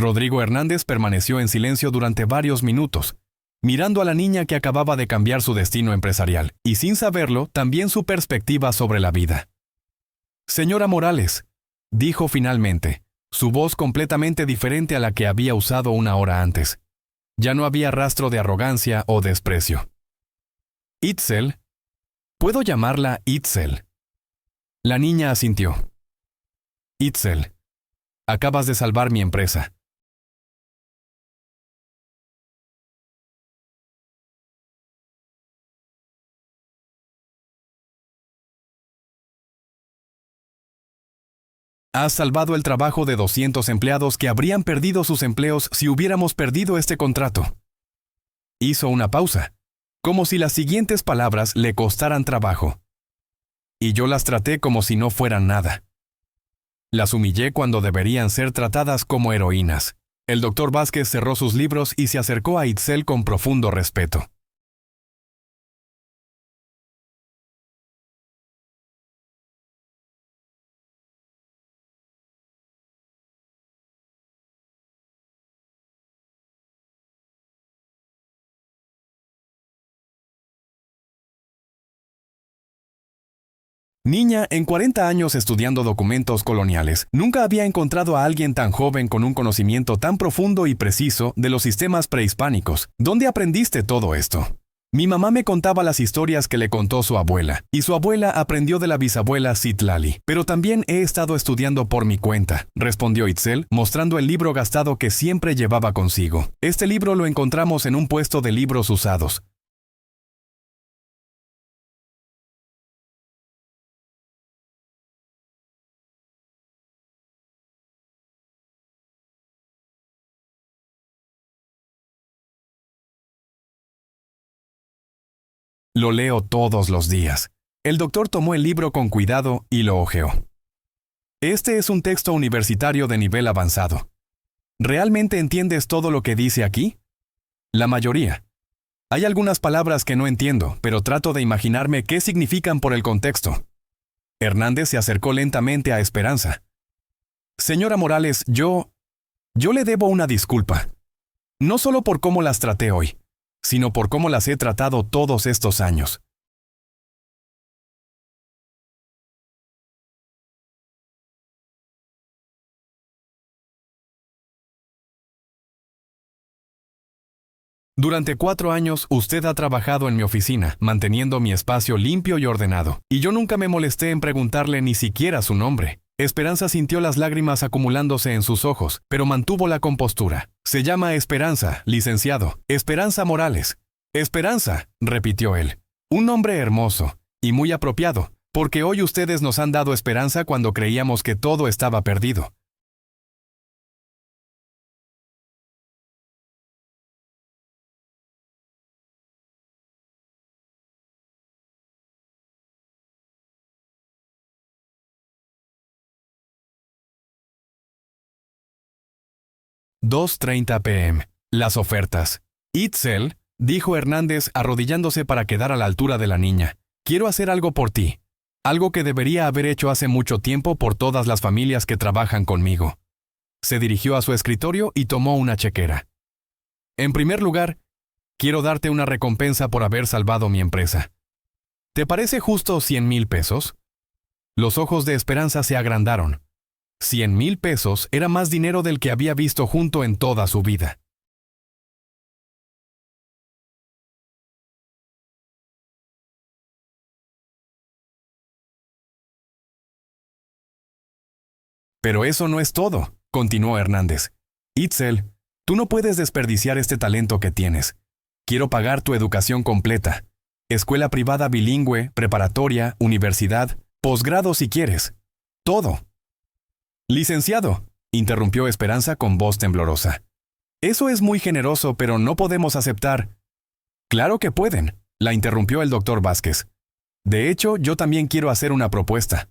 A: Rodrigo Hernández permaneció en silencio durante varios minutos, mirando a la niña que acababa de cambiar su destino empresarial, y sin saberlo, también su perspectiva sobre la vida. Señora Morales, dijo finalmente, su voz completamente diferente a la que había usado una hora antes. Ya no había rastro de arrogancia o desprecio. Itzel, ¿puedo llamarla Itzel? La niña asintió. Itzel, acabas de salvar mi empresa. Has salvado el trabajo de 200 empleados que habrían perdido sus empleos si hubiéramos perdido este contrato. Hizo una pausa, como si las siguientes palabras le costaran trabajo. Y yo las traté como si no fueran nada. Las humillé cuando deberían ser tratadas como heroínas. El doctor Vázquez cerró sus libros y se acercó a Itzel con profundo respeto. Niña, en 40 años estudiando documentos coloniales, nunca había encontrado a alguien tan joven con un conocimiento tan profundo y preciso de los sistemas prehispánicos. ¿Dónde aprendiste todo esto? Mi mamá me contaba las historias que le contó su abuela, y su abuela aprendió de la bisabuela Citlali. Pero también he estado estudiando por mi cuenta, respondió Itzel, mostrando el libro gastado que siempre llevaba consigo. Este libro lo encontramos en un puesto de libros usados. Lo leo todos los días. El doctor tomó el libro con cuidado y lo hojeó. Este es un texto universitario de nivel avanzado. ¿Realmente entiendes todo lo que dice aquí? La mayoría. Hay algunas palabras que no entiendo, pero trato de imaginarme qué significan por el contexto. Hernández se acercó lentamente a Esperanza. Señora Morales, yo le debo una disculpa. No solo por cómo las traté hoy, sino por cómo las he tratado todos estos años. Durante 4 años usted ha trabajado en mi oficina, manteniendo mi espacio limpio y ordenado, y yo nunca me molesté en preguntarle ni siquiera su nombre. Esperanza sintió las lágrimas acumulándose en sus ojos, pero mantuvo la compostura. Se llama Esperanza, licenciado. Esperanza Morales. Esperanza, repitió él. Un nombre hermoso, y muy apropiado, porque hoy ustedes nos han dado esperanza cuando creíamos que todo estaba perdido. "2:30 p.m. Las ofertas. Itzel, dijo Hernández arrodillándose para quedar a la altura de la niña. Quiero hacer algo por ti. Algo que debería haber hecho hace mucho tiempo por todas las familias que trabajan conmigo. Se dirigió a su escritorio y tomó una chequera. En primer lugar, quiero darte una recompensa por haber salvado mi empresa. ¿Te parece justo 100,000 pesos? Los ojos de Esperanza se agrandaron. 100,000 pesos era más dinero del que había visto junto en toda su vida. Pero eso no es todo, continuó Hernández. Itzel, tú no puedes desperdiciar este talento que tienes. Quiero pagar tu educación completa. Escuela privada bilingüe, preparatoria, universidad, posgrado si quieres. Todo. Licenciado, interrumpió Esperanza con voz temblorosa. Eso es muy generoso, pero no podemos aceptar. Claro que pueden, la interrumpió el doctor Vázquez. De hecho, yo también quiero hacer una propuesta.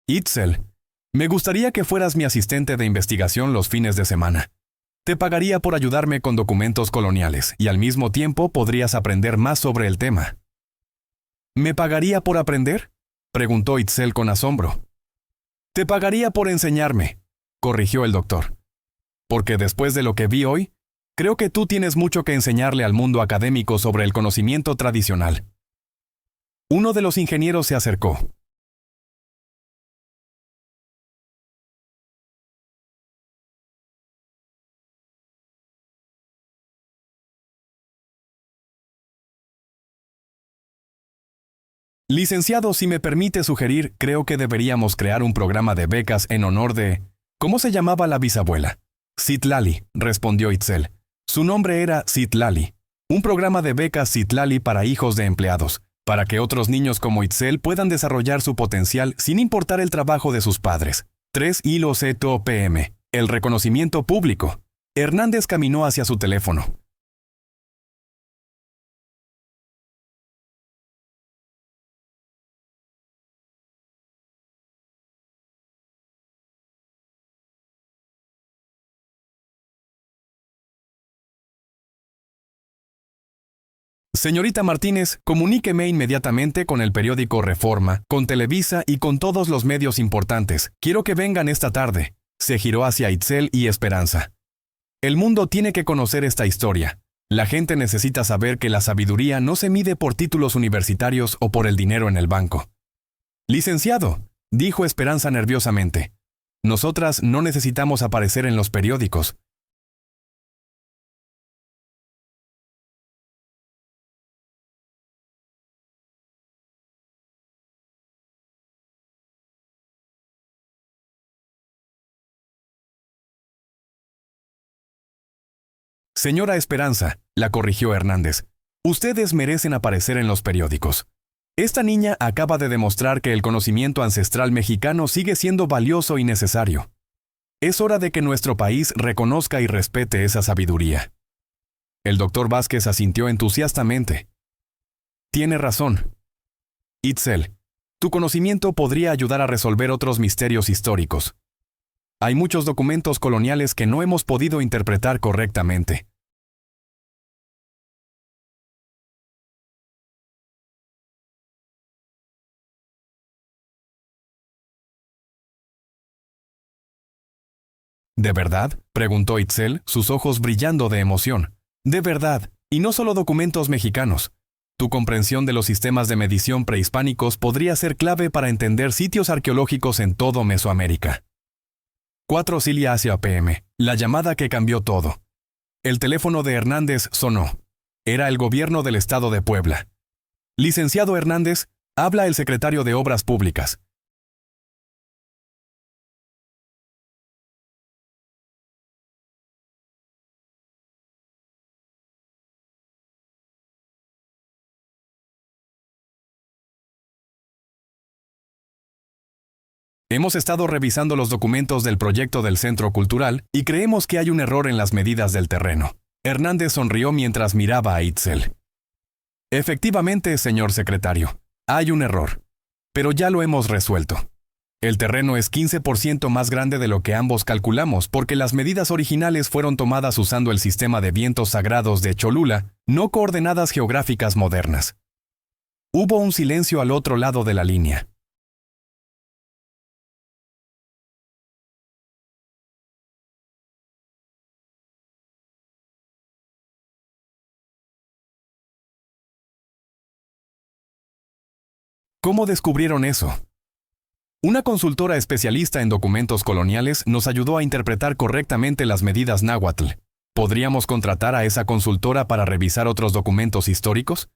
A: Itzel, me gustaría que fueras mi asistente de investigación los fines de semana. Te pagaría por ayudarme con documentos coloniales y al mismo tiempo podrías aprender más sobre el tema. ¿Me pagaría por aprender? Preguntó Itzel con asombro. Te pagaría por enseñarme, corrigió el doctor. Porque después de lo que vi hoy, creo que tú tienes mucho que enseñarle al mundo académico sobre el conocimiento tradicional. Uno de los ingenieros se acercó. Licenciado, si me permite sugerir, creo que deberíamos crear un programa de becas en honor de... ¿Cómo se llamaba la bisabuela? Citlali, respondió Itzel. Su nombre era Citlali. Un programa de becas Citlali para hijos de empleados, para que otros niños como Itzel puedan desarrollar su potencial sin importar el trabajo de sus padres. 3 hilos p.m. El reconocimiento público. Hernández caminó hacia su teléfono. Señorita Martínez, comuníqueme inmediatamente con el periódico Reforma, con Televisa y con todos los medios importantes. Quiero que vengan esta tarde. Se giró hacia Itzel y Esperanza. El mundo tiene que conocer esta historia. La gente necesita saber que la sabiduría no se mide por títulos universitarios o por el dinero en el banco. Licenciado, dijo Esperanza nerviosamente. Nosotras no necesitamos aparecer en los periódicos. Señora Esperanza, la corrigió Hernández, ustedes merecen aparecer en los periódicos. Esta niña acaba de demostrar que el conocimiento ancestral mexicano sigue siendo valioso y necesario. Es hora de que nuestro país reconozca y respete esa sabiduría. El doctor Vázquez asintió entusiastamente. Tiene razón. Itzel, tu conocimiento podría ayudar a resolver otros misterios históricos. Hay muchos documentos coloniales que no hemos podido interpretar correctamente. ¿De verdad? Preguntó Itzel, sus ojos brillando de emoción. De verdad, Y no solo documentos mexicanos. Tu comprensión de los sistemas de medición prehispánicos podría ser clave para entender sitios arqueológicos en todo Mesoamérica. 4 Cilia Asia PM. La llamada que cambió todo. El teléfono de Hernández sonó. Era el gobierno del estado de Puebla. Licenciado Hernández, habla el secretario de Obras Públicas. Hemos estado revisando los documentos del proyecto del Centro Cultural y creemos que hay un error en las medidas del terreno. Hernández sonrió mientras miraba a Itzel. Efectivamente, señor secretario, hay un error. Pero ya lo hemos resuelto. El terreno es 15% más grande de lo que ambos calculamos porque las medidas originales fueron tomadas usando el sistema de vientos sagrados de Cholula, no coordenadas geográficas modernas. Hubo un silencio al otro lado de la línea. ¿Cómo descubrieron eso? Una consultora especialista en documentos coloniales nos ayudó a interpretar correctamente las medidas náhuatl. ¿Podríamos contratar a esa consultora para revisar otros documentos históricos?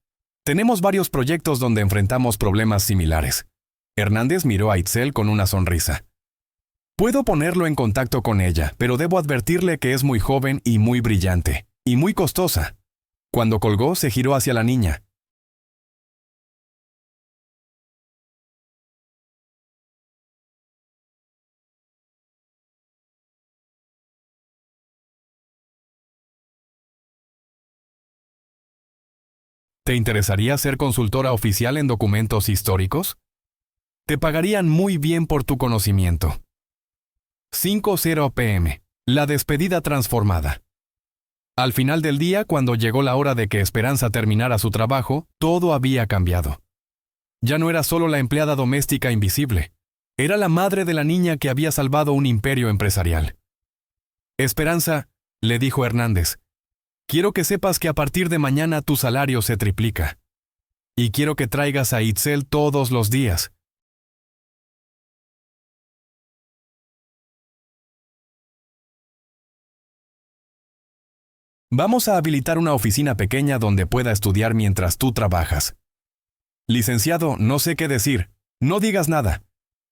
A: Tenemos varios proyectos donde enfrentamos problemas similares. Hernández miró a Itzel con una sonrisa. Puedo ponerlo en contacto con ella, pero debo advertirle que es muy joven y muy brillante, y muy costosa. Cuando colgó, se giró hacia la niña. ¿Te interesaría ser consultora oficial en documentos históricos? Te pagarían muy bien por tu conocimiento. 5:00 p.m. La despedida transformada. Al final del día, cuando llegó la hora de que Esperanza terminara su trabajo, todo había cambiado. Ya no era solo la empleada doméstica invisible. Era la madre de la niña que había salvado un imperio empresarial. Esperanza, le dijo Hernández, quiero que sepas que a partir de mañana tu salario se triplica. Y quiero que traigas a Itzel todos los días. Vamos a habilitar una oficina pequeña donde pueda estudiar mientras tú trabajas. Licenciado, no sé qué decir. No digas nada.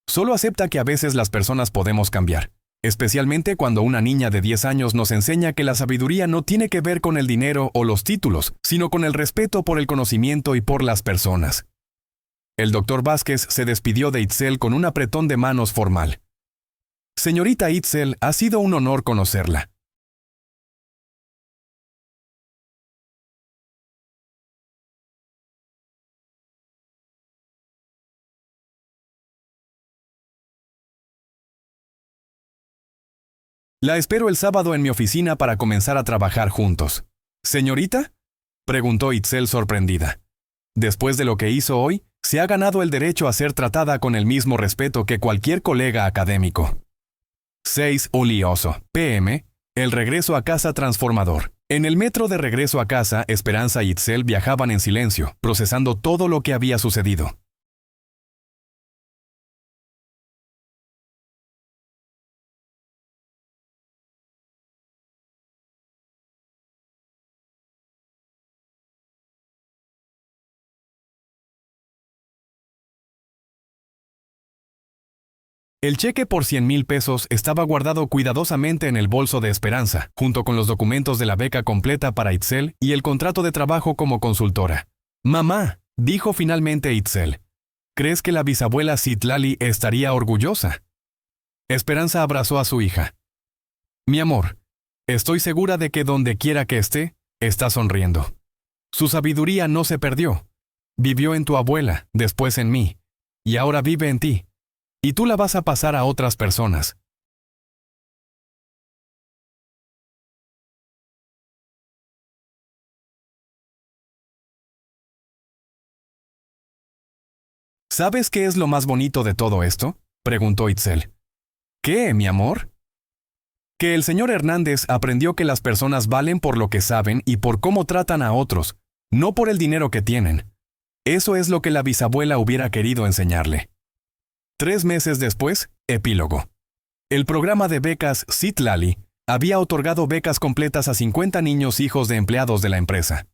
A: Solo acepta que a veces las personas podemos cambiar. Especialmente cuando una niña de 10 años nos enseña que la sabiduría no tiene que ver con el dinero o los títulos, sino con el respeto por el conocimiento y por las personas. El doctor Vázquez se despidió de Itzel con un apretón de manos formal. Señorita Itzel, ha sido un honor conocerla. La espero el sábado en mi oficina para comenzar a trabajar juntos. ¿Señorita?, preguntó Itzel sorprendida. Después de lo que hizo hoy, se ha ganado el derecho a ser tratada con el mismo respeto que cualquier colega académico. 6 Olioso, p.m., el regreso a casa transformador. En el metro de regreso a casa, Esperanza y Itzel viajaban en silencio, procesando todo lo que había sucedido. El cheque por 100,000 pesos estaba guardado cuidadosamente en el bolso de Esperanza, junto con los documentos de la beca completa para Itzel y el contrato de trabajo como consultora. Mamá, dijo finalmente Itzel, ¿crees que la bisabuela Citlali estaría orgullosa? Esperanza abrazó a su hija. Mi amor, estoy segura de que donde quiera que esté, está sonriendo. Su sabiduría no se perdió. Vivió en tu abuela, después en mí, y ahora vive en ti. Y tú la vas a pasar a otras personas. ¿Sabes qué es lo más bonito de todo esto?, preguntó Itzel. ¿Qué, mi amor? Que el señor Hernández aprendió que las personas valen por lo que saben y por cómo tratan a otros, no por el dinero que tienen. Eso es lo que la bisabuela hubiera querido enseñarle. 3 meses después, epílogo. El programa de becas Citlali había otorgado becas completas a 50 niños hijos de empleados de la empresa.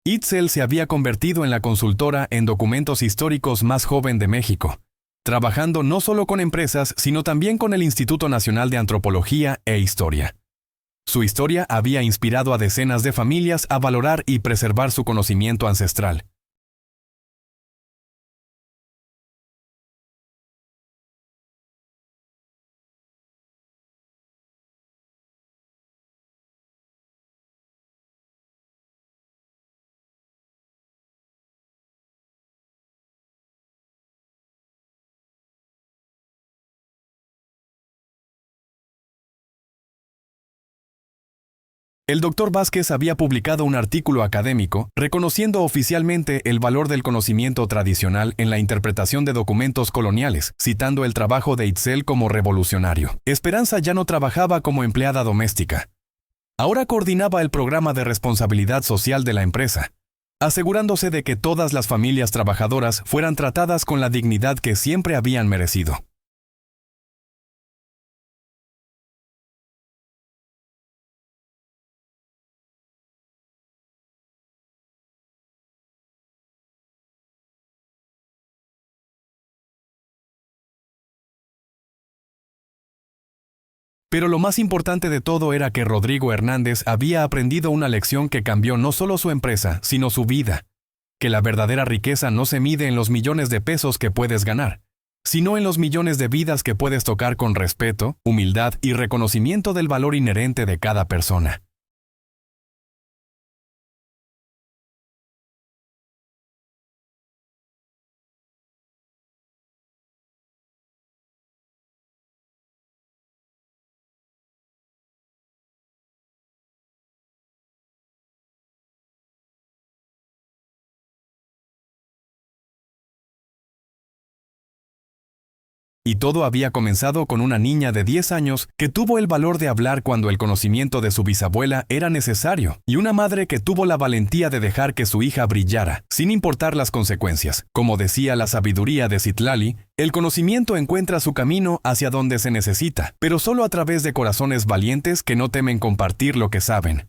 A: Itzel se había convertido en la consultora en documentos históricos más joven de México, trabajando no solo con empresas, sino también con el Instituto Nacional de Antropología e Historia. Su historia había inspirado a decenas de familias a valorar y preservar su conocimiento ancestral. El doctor Vázquez había publicado un artículo académico reconociendo oficialmente el valor del conocimiento tradicional en la interpretación de documentos coloniales, citando el trabajo de Itzel como revolucionario. Esperanza ya no trabajaba como empleada doméstica. Ahora coordinaba el programa de responsabilidad social de la empresa, asegurándose de que todas las familias trabajadoras fueran tratadas con la dignidad que siempre habían merecido. Pero lo más importante de todo era que Rodrigo Hernández había aprendido una lección que cambió no solo su empresa, sino su vida. Que la verdadera riqueza no se mide en los millones de pesos que puedes ganar, sino en los millones de vidas que puedes tocar con respeto, humildad y reconocimiento del valor inherente de cada persona. Y todo había comenzado con una niña de 10 años que tuvo el valor de hablar cuando el conocimiento de su bisabuela era necesario, y una madre que tuvo la valentía de dejar que su hija brillara, sin importar las consecuencias. Como decía la sabiduría de Citlali, el conocimiento encuentra su camino hacia donde se necesita, pero solo a través de corazones valientes que no temen compartir lo que saben.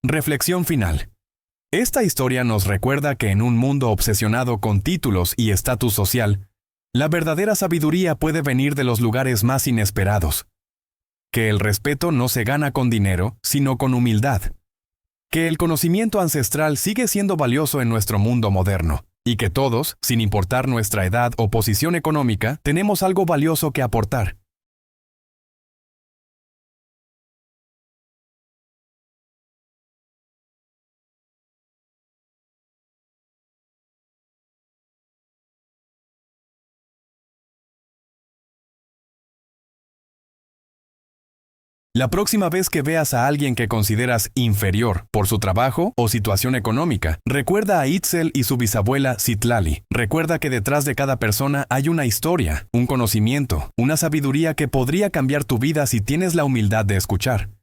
A: Reflexión final. Esta historia nos recuerda que en un mundo obsesionado con títulos y estatus social, la verdadera sabiduría puede venir de los lugares más inesperados. Que el respeto no se gana con dinero, sino con humildad. Que el conocimiento ancestral sigue siendo valioso en nuestro mundo moderno, y que todos, sin importar nuestra edad o posición económica, tenemos algo valioso que aportar. La próxima vez que veas a alguien que consideras inferior por su trabajo o situación económica, recuerda a Itzel y su bisabuela Citlali. Recuerda que detrás de cada persona hay una historia, un conocimiento, una sabiduría que podría cambiar tu vida si tienes la humildad de escuchar.